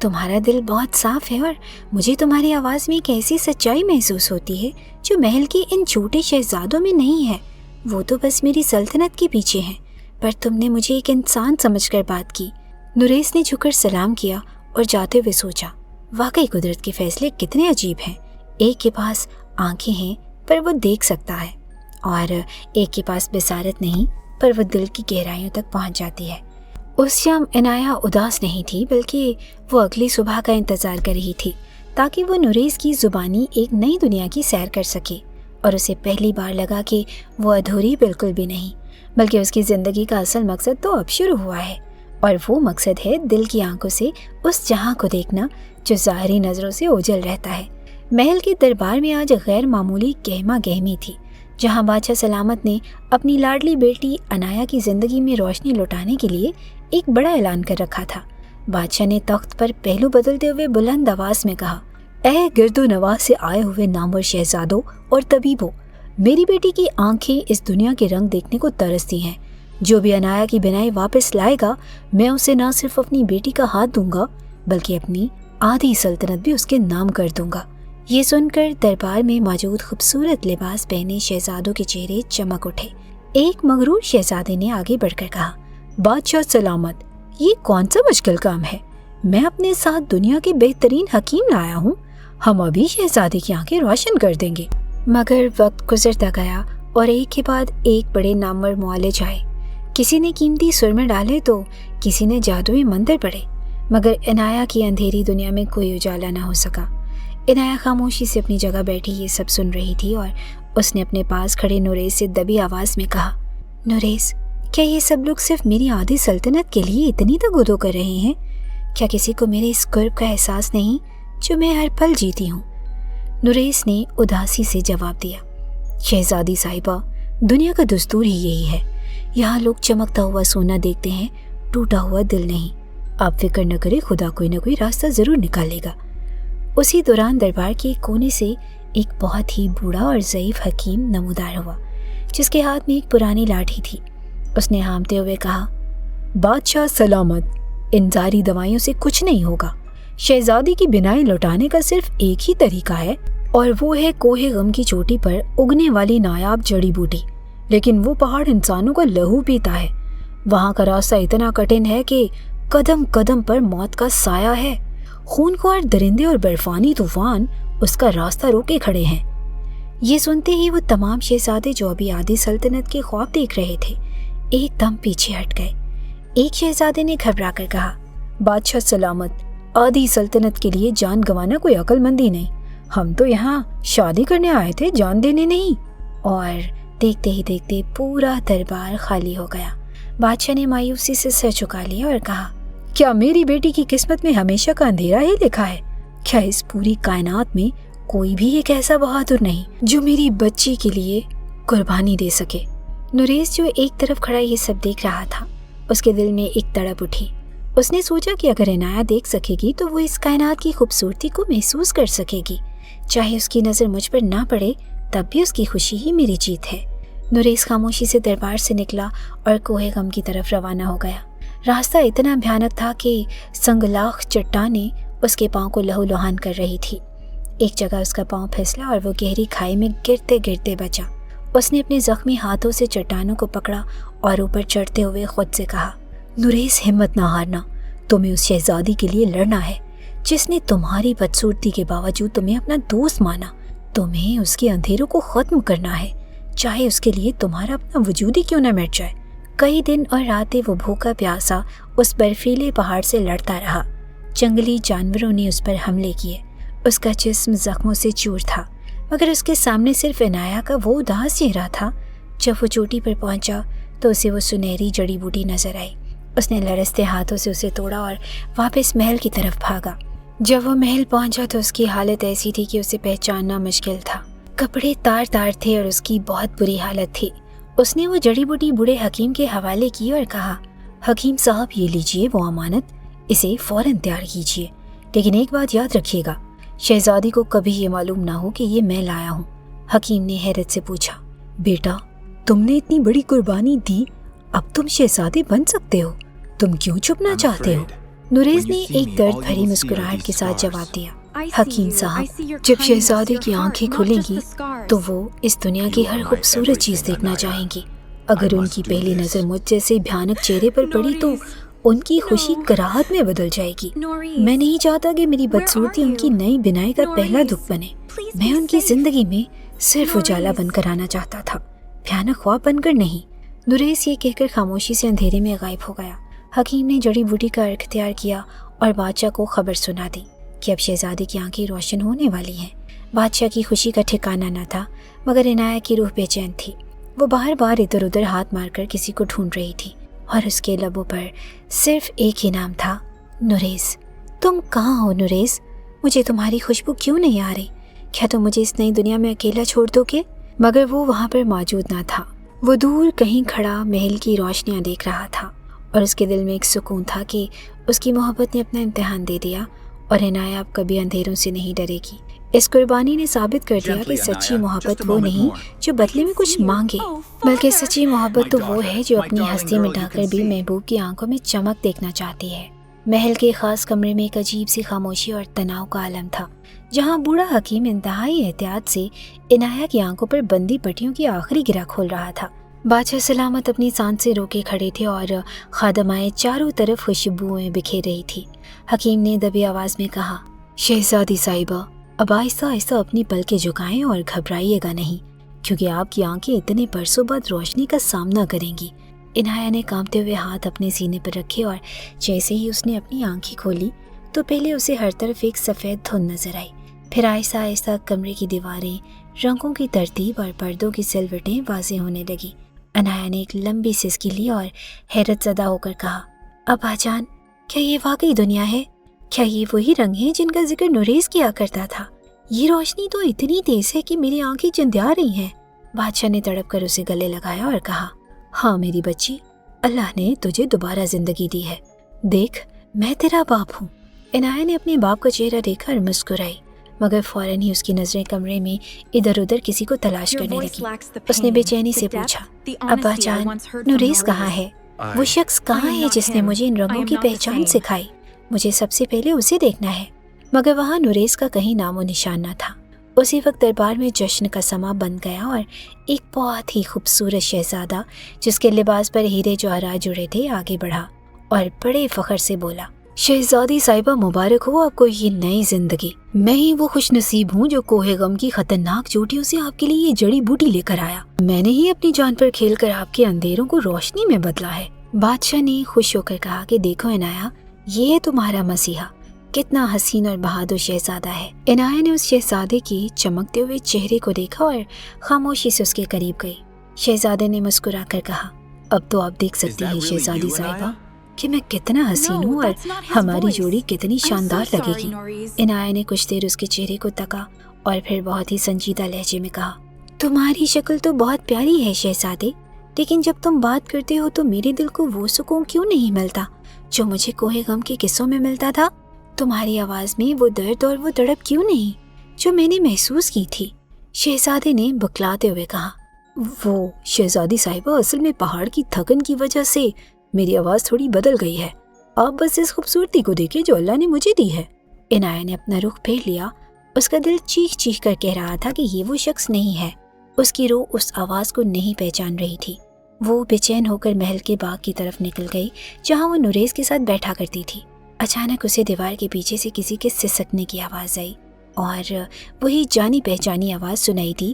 تمہارا دل بہت صاف ہے اور مجھے تمہاری آواز میں ایک ایسی سچائی محسوس ہوتی ہے جو محل کے ان چھوٹے شہزادوں میں نہیں ہے. وہ تو بس میری سلطنت کے پیچھے ہیں، پر تم نے مجھے ایک انسان سمجھ کر بات کی. نوریس نے جھک کر سلام کیا اور جاتے ہوئے سوچا، واقعی قدرت کے فیصلے کتنے عجیب ہیں. ایک کے پاس آنکھیں ہیں پر وہ دیکھ سکتا ہے، اور ایک کے پاس بصارت نہیں پر وہ دل کی گہرائیوں تک پہنچ جاتی ہے. اس شام عنایہ اداس نہیں تھی، بلکہ وہ اگلی صبح کا انتظار کر رہی تھی تاکہ وہ نوریس کی زبانی ایک نئی دنیا کی سیر کر سکے. اور اسے پہلی بار لگا کہ وہ ادھوری بالکل بھی نہیں، بلکہ اس کی زندگی کا اصل مقصد تو اب شروع ہوا ہے، اور وہ مقصد ہے دل کی آنکھوں سے اس جہاں کو دیکھنا جو ظاہری نظروں سے اوجھل رہتا ہے. محل کے دربار میں آج غیر معمولی گہما گہمی تھی، جہاں بادشاہ سلامت نے اپنی لاڈلی بیٹی عنایہ کی زندگی میں روشنی لوٹانے کے لیے ایک بڑا اعلان کر رکھا تھا. بادشاہ نے تخت پر پہلو بدلتے ہوئے بلند آواز میں کہا، اے گرد و نواح سے آئے ہوئے نامور شہزادوں اور طبیبوں، میری بیٹی کی آنکھیں اس دنیا کے رنگ دیکھنے کو ترستی ہیں. جو بھی عنایہ کی بینائی واپس لائے گا، میں اسے نہ صرف اپنی بیٹی کا ہاتھ دوں گا بلکہ اپنی آدھی سلطنت بھی اس کے نام کر دوں گا. یہ سن کر دربار میں موجود خوبصورت لباس پہنے شہزادوں کے چہرے چمک اٹھے. ایک مغرور شہزادے نے آگے بڑھ کر کہا، بادشاہ سلامت، یہ کون سا مشکل کام ہے؟ میں اپنے ساتھ دنیا کے بہترین حکیم لایا ہوں، ہم ابھی شہزادے کی آنکھیں روشن کر دیں گے. مگر وقت گزرتا گیا اور ایک کے بعد ایک بڑے نامور معالج آئے. کسی نے قیمتی سرمے ڈالے تو کسی نے جادوئی منتر پڑھے، مگر عنایہ کی اندھیری دنیا میں کوئی اجالا نہ ہو سکا. عنایہ خاموشی سے اپنی جگہ بیٹھی یہ سب سن رہی تھی، اور اس نے اپنے پاس کھڑے نوریس سے دبی آواز میں کہا، نوریس، کیا یہ سب لوگ صرف میری آدھی سلطنت کے لیے اتنی تگودو کر رہے ہیں؟ کیا کسی کو میرے اس قرب کا احساس نہیں جو میں ہر پل جیتی ہوں؟ نوریس نے اداسی سے جواب دیا، شہزادی صاحبہ، دنیا کا دستور ہی یہی ہے. یہاں لوگ چمکتا ہوا سونا دیکھتے ہیں، ٹوٹا ہوا دل نہیں. آپ فکر نہ کرے، خدا کوئی نہ کوئی راستہ ضرور نکالے گا. اسی دوران دربار کے ایک کونے سے ایک بہت ہی بوڑھا اور ضعیف حکیم نمودار ہوا، جس کے ہاتھ میں ایک پرانی لاٹھی تھی. اس نے ہامتے ہوئے کہا، بادشاہ سلامت، انزاری دوائیوں سے کچھ نہیں ہوگا. شہزادی کی بینائی لوٹانے کا صرف ایک ہی طریقہ ہے، اور وہ ہے کوہ غم کی چوٹی پر اگنے والی نایاب جڑی بوٹی. لیکن وہ پہاڑ انسانوں کا لہو پیتا ہے. وہاں کا راستہ اتنا کٹھن ہے کہ قدم قدم پر موت کا سایہ ہے. خونخوار درندے اور برفانی طوفان اس کا راستہ روکے کھڑے ہیں. یہ سنتے ہی وہ تمام شہزادے جو ابھی آدھی سلطنت کے خواب دیکھ رہے تھے ایک دم پیچھے ہٹ گئے. ایک شہزادے نے گھبرا کر کہا، بادشاہ سلامت، آدھی سلطنت کے لیے جان گنوانا کوئی عقل مندی نہیں. ہم تو یہاں شادی کرنے آئے تھے، جان دینے نہیں. اور دیکھتے ہی دیکھتے پورا دربار خالی ہو گیا. بادشاہ نے مایوسی سے سر جھکا لیا اور کہا، کیا میری بیٹی کی قسمت میں ہمیشہ کا اندھیرا ہی لکھا ہے؟ کیا اس پوری کائنات میں کوئی بھی ایک ایسا بہادر نہیں جو میری بچی کے لیے قربانی دے سکے؟ نوریس جو ایک طرف کھڑا یہ سب دیکھ رہا تھا، اس کے دل میں ایک تڑپ اٹھی. اس نے سوچا کہ اگر عنایہ دیکھ سکے گی تو وہ اس کائنات کی خوبصورتی کو محسوس کر سکے گی. چاہے اس کی نظر مجھ پر نہ پڑے تب بھی اس کی خوشی ہی میری جیت ہے. نوریس خاموشی سے دربار سے نکلا اور کوہ غم کی طرف روانہ ہو گیا. راستہ اتنا بھیانک تھا کہ سنگلاخ چٹانیں اس کے پاؤں کو لہو لہان کر رہی تھی. ایک جگہ اس کا پاؤں پھسلا اور وہ گہری کھائی میں گرتے گرتے بچا. اس نے اپنے زخمی ہاتھوں سے چٹانوں کو پکڑا اور اوپر چڑھتے ہوئے خود سے کہا، نوریس، ہمت نہ ہارنا. تمہیں اس شہزادی کے لیے لڑنا ہے جس نے تمہاری بدصورتی کے باوجود تمہیں اپنا دوست مانا. تمہیں اس کے اندھیروں کو ختم کرنا ہے، چاہے اس کے لیے تمہارا اپنا وجود ہی کیوں نہ مٹ جائے. کئی دن اور راتیں وہ بھوکا پیاسا اس برفیلے پہاڑ سے لڑتا رہا. جنگلی جانوروں نے اس پر حملے کیے. اس کا جسم زخموں سے چور تھا، مگر اس کے سامنے صرف عنایہ کا وہ اداس چہرہ تھا. جب وہ چوٹی پر پہنچا تو اسے وہ سنہری جڑی بوٹی نظر آئی. اس نے لرزتے ہاتھوں سے اسے توڑا اور واپس محل کی طرف بھاگا. جب وہ محل پہنچا تو اس کی حالت ایسی تھی کہ اسے پہچاننا مشکل تھا. کپڑے تار تار تھے اور اس کی بہت بری حالت تھی. اس نے وہ جڑی بوٹی بوڑھے حکیم کے حوالے کی اور کہا، حکیم صاحب، یہ لیجئے وہ امانت، اسے فوراً تیار کیجئے. لیکن ایک بات یاد رکھیے گا، شہزادی کو کبھی یہ معلوم نہ ہو کہ یہ میں لایا ہوں. حکیم نے حیرت سے پوچھا، بیٹا، تم نے اتنی بڑی قربانی دی، اب تم شہزادے بن سکتے ہو، تم کیوں چھپنا چاہتے ہو؟ نوریز نے ایک درد بھری مسکراہٹ کے ساتھ جواب دیا، حکیم صاحب، جب شہزادے کی آنکھیں کھلیں گی تو وہ اس دنیا کی ہر خوبصورت چیز دیکھنا چاہیں گی۔ اگر ان کی پہلی نظر مجھ جیسے بھیانک چہرے پر پڑی تو ان کی خوشی کراہت میں بدل جائے گی۔ میں نہیں چاہتا کہ میری بدصورتی ان کی نئی بنائی کا پہلا دکھ بنے۔ میں ان کی زندگی میں صرف اجالا بن کر آنا چاہتا تھا، بھیانک خواب بن کر نہیں۔ نوریز یہ کہہ کر خاموشی سے اندھیرے میں غائب ہو گیا۔ حکیم نے جڑی بوٹی کا اختیار کیا اور بادشاہ کو خبر سنا دی کہ اب شہزادے کی آنکھیں روشن ہونے والی ہیں۔ بادشاہ کی خوشی کا ٹھکانہ نہ تھا، مگر عنایہ کی روح بے چین تھی۔ وہ بار بار ادھر ادھر ہاتھ مار کر کسی کو ڈھونڈ رہی تھی اور اس کے لبوں پر صرف ایک ہی نام تھا، نوریز۔ تم کہاں ہو نوریز؟ مجھے تمہاری خوشبو کیوں نہیں آ رہی؟ کیا تم مجھے اس نئی دنیا میں اکیلا چھوڑ دو گے؟ مگر وہ وہاں پر موجود نہ تھا۔ وہ دور کہیں کھڑا محل کی روشنیاں دیکھ رہا تھا اور اس کے دل میں ایک سکون تھا کہ اس کی محبت نے اپنا امتحان دے دیا اور عنایہ اب کبھی اندھیروں سے نہیں ڈرے گی۔ اس قربانی نے ثابت کر دیا کہ سچی محبت وہ نہیں جو بدلے میں کچھ مانگے، بلکہ سچی محبت تو وہ ہے جو اپنی ہستی مٹا کر بھی محبوب کی آنکھوں میں چمک دیکھنا چاہتی ہے۔ محل کے خاص کمرے میں ایک عجیب سی خاموشی اور تناؤ کا عالم تھا، جہاں بوڑھا حکیم انتہائی احتیاط سے عنایہ کی آنکھوں پر بندی پٹیوں کی آخری گرہ کھول رہا تھا۔ بادشاہ سلامت اپنی سانس سے روکے کھڑے تھے اور خادمائیں چاروں طرف خوشبوئیں بکھیر رہی تھی۔ حکیم نے دبی آواز میں کہا، شہزادی صاحبہ، اب آہستہ آہستہ اپنی پلکیں جھکائیں اور گھبرائیے گا نہیں، کیونکہ آپ کی آنکھیں اتنے برسوں بعد روشنی کا سامنا کریں گی۔ عنایہ نے کانپتے ہوئے ہاتھ اپنے سینے پر رکھے اور جیسے ہی اس نے اپنی آنکھیں کھولی تو پہلے اسے ہر طرف ایک سفید دھند نظر آئی، پھر آہستہ آہستہ کمرے کی دیواریں، رنگوں کی ترتیب اور پردوں کی سلوٹیں واضح ہونے لگی۔ عنایہ نے ایک لمبی سسکی لی اور حیرت زدہ ہو کر کہا، ابا جان، کیا یہ واقعی دنیا ہے؟ کیا یہ وہی رنگ ہیں جن کا ذکر نوریز کیا کرتا تھا؟ یہ روشنی تو اتنی تیز ہے کہ میری آنکھیں چندیا رہی ہیں۔ بادشاہ نے تڑپ کر اسے گلے لگایا اور کہا، ہاں میری بچی، اللہ نے تجھے دوبارہ زندگی دی ہے، دیکھ میں تیرا باپ ہوں۔ عنایہ نے اپنے باپ کا چہرہ دیکھا اور مسکرائی، مگر فوراً ہی اس کی نظریں کمرے میں ادھر ادھر کسی کو تلاش کرنے لگی۔ اس نے بے چینی سے پوچھا، ابا جان، نوریز کہاں ہے؟ وہ شخص کہاں ہے جس نے مجھے ان رنگوں کی پہچان سکھائی؟ مجھے سب سے پہلے اسے دیکھنا ہے۔ مگر وہاں نوریز کا کہیں نام و نشان نہ تھا۔ اسی وقت دربار میں جشن کا سما بن گیا اور ایک بہت ہی خوبصورت شہزادہ جس کے لباس پر ہیرے جواہرات جڑے تھے آگے بڑھا اور بڑے فخر سے بولا، شہزادی صاحبہ، مبارک ہو آپ کو یہ نئی زندگی۔ میں ہی وہ خوش نصیب ہوں جو کوہ غم کی خطرناک چوٹیوں سے آپ کے لیے یہ جڑی بوٹی لے کر آیا۔ میں نے ہی اپنی جان پر کھیل کر آپ کے اندھیروں کو روشنی میں بدلا ہے۔ بادشاہ نے خوش ہو کر کہا کہ دیکھو عنایہ، یہ ہے تمہارا مسیحا، کتنا حسین اور بہادر شہزادہ ہے۔ عنایہ نے اس شہزادے کی چمکتے ہوئے چہرے کو دیکھا اور خاموشی سے اس کے قریب گئی۔ شہزادے نے مسکرا کر کہا، اب تو آپ دیکھ سکتی ہیں شہزادی صاحبہ کہ میں کتنا حسین ہوں اور ہماری جوڑی کتنی شاندار لگے گی۔ عنایہ نے کچھ دیر اس کے چہرے کو تکا اور پھر بہت ہی سنجیدہ لہجے میں کہا، تمہاری شکل تو بہت پیاری ہے شہزادے، لیکن جب تم بات کرتے ہو تو میرے دل کو وہ سکون کیوں نہیں ملتا جو مجھے کوہ غم کے قصوں میں ملتا تھا؟ تمہاری آواز میں وہ درد اور وہ تڑپ کیوں نہیں جو میں نے محسوس کی تھی؟ شہزادے نے بکلاتے ہوئے کہا، وہ شہزادی صاحبہ، اصل میں پہاڑ کی تھکن کی وجہ سے میری آواز تھوڑی بدل گئی ہے، آپ بس اس خوبصورتی کو دیکھیں جو اللہ نے مجھے دی ہے۔ عنایہ نے اپنا رخ پھیر لیا، اس کا دل چیخ چیخ کر کہہ رہا تھا کہ یہ وہ شخص نہیں ہے۔ اس کی روح اس آواز کو نہیں پہچان رہی تھی۔ وہ بے چین ہو کر محل کے باغ کی طرف نکل گئی جہاں وہ نوریز کے ساتھ بیٹھا کرتی تھی۔ اچانک اسے دیوار کے پیچھے سے کسی کے سسکنے کی آواز آئی اور وہی جانی پہچانی آواز سنائی دی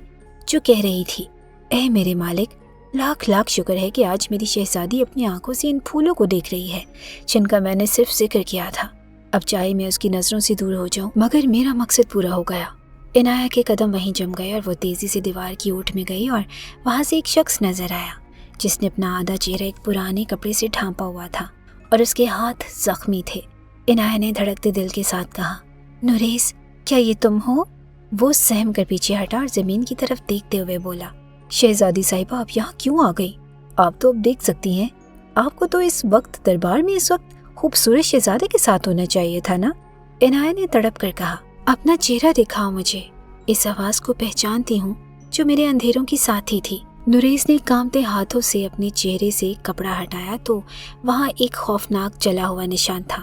جو کہہ رہی تھی، اے میرے مالک، لاکھ لاکھ شکر ہے کہ آج میری شہزادی اپنی آنکھوں سے ان پھولوں کو دیکھ رہی ہے جن کا میں نے صرف ذکر کیا تھا۔ اب چاہے میں اس کی نظروں سے دور ہو جاؤں مگر میرا مقصد پورا ہو گیا۔ عنایہ کے قدم وہیں جم گئے اور وہ تیزی سے دیوار کی اوٹ میں گئی اور وہاں سے ایک شخص نظر آیا جس نے اپنا آدھا چہرہ ایک پرانے کپڑے سے ڈھانپا ہوا تھا اور اس کے ہاتھ زخمی تھے۔ عنایہ نے دھڑکتے دل کے ساتھ کہا، نوریز، کیا یہ تم ہو؟ وہ سہم کر پیچھے ہٹا اور زمین کی طرف دیکھتے ہوئے بولا، شہزادی صاحبہ، آپ یہاں کیوں آ گئی؟ آپ تو اب دیکھ سکتی ہیں، آپ کو تو اس وقت دربار میں اس وقت خوبصورت شہزادے کے ساتھ ہونا چاہیے تھا نا؟ عنایہ نے تڑپ کر کہا، اپنا چہرہ دکھاؤ مجھے، اس آواز کو پہچانتی ہوں جو میرے اندھیروں کی ساتھی تھی۔ نوریز نے کانپتے ہاتھوں سے اپنے چہرے سے کپڑا ہٹایا تو وہاں ایک خوفناک جلا ہوا نشان تھا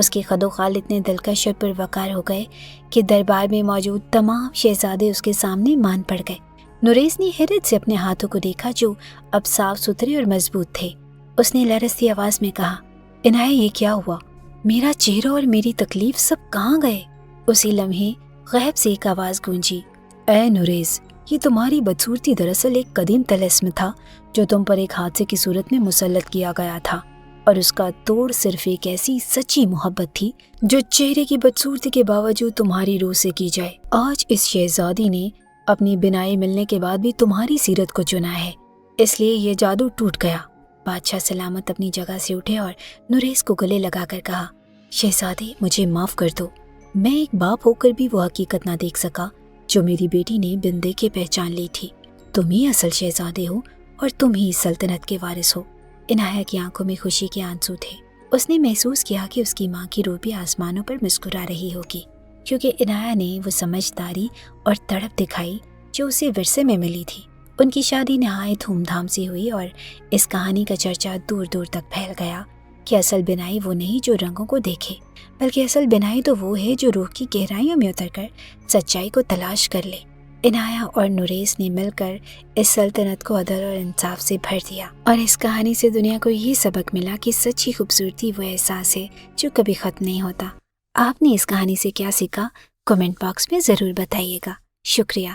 اس کے خد و خال اتنے دلکش اور پروقار ہو گئے کہ دربار میں موجود تمام شہزادے اس کے سامنے مان پڑ گئے۔ نوریز نے حیرت سے اپنے ہاتھوں کو دیکھا جو اب صاف ستھرے اور مضبوط تھے۔ اس نے لرزتی آواز میں کہا، عنایہ یہ کیا ہوا؟ میرا چہرہ اور میری تکلیف سب کہاں گئے؟ اسی لمحے غیب سے ایک آواز گونجی، اے نوریز، یہ تمہاری بدصورتی دراصل ایک قدیم طلسم تھا جو تم پر ایک حادثے کی صورت میں مسلط کیا گیا تھا، اور اس کا توڑ صرف ایک ایسی سچی محبت تھی جو چہرے کی بدصورتی کے باوجود تمہاری روح سے کی جائے۔ آج اس شہزادی نے اپنی بینائی ملنے کے بعد بھی تمہاری سیرت کو چنا ہے، اس لیے یہ جادو ٹوٹ گیا۔ بادشاہ سلامت اپنی جگہ سے اٹھے اور نوریز کو گلے لگا کر کہا، شہزادے مجھے معاف کر دو، میں ایک باپ ہو کر بھی وہ حقیقت نہ دیکھ سکا جو میری بیٹی نے بن دیکھے پہچان لی تھی۔ تم ہی اصل شہزادے ہو اور تم ہی سلطنت کے وارث ہو۔ عنایہ کی آنکھوں میں خوشی کے آنسو تھے۔ اس نے محسوس کیا کہ اس کی ماں کی روح بھی آسمانوں پر مسکرا رہی ہوگی، کیونکہ عنایہ نے وہ سمجھداری اور تڑپ دکھائی جو اسے ورثے میں ملی تھی۔ ان کی شادی نہایت دھوم دھام سے ہوئی اور اس کہانی کا چرچا دور دور تک پھیل گیا کہ اصل بنائی وہ نہیں جو رنگوں کو دیکھے، بلکہ اصل بنائی تو وہ ہے جو روح کی گہرائیوں میں اتر کر سچائی کو تلاش کر لے۔ عنایہ اور نوریز نے مل کر اس سلطنت کو عدل اور انصاف سے بھر دیا، اور اس کہانی سے دنیا کو یہ سبق ملا کہ سچی خوبصورتی وہ احساس ہے جو کبھی ختم نہیں ہوتا۔ آپ نے اس کہانی سے کیا سیکھا؟ کمنٹ باکس میں ضرور بتائیے گا۔ شکریہ۔